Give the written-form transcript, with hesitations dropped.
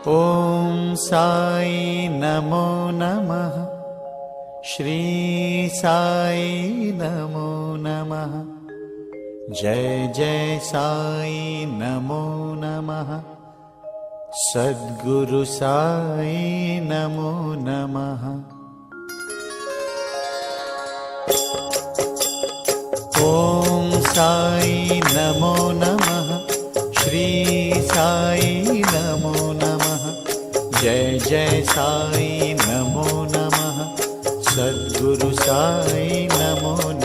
ॐ साई नमो नमः। श्री साई नमो नमः। जय जय साई नमो नमः। सद्गुरु साई नमो नमः। ॐ साई नमो नमः। श्री साई नमो नमः। जय जय साई नमो नमः। सद्गुरु साई नमो नमः।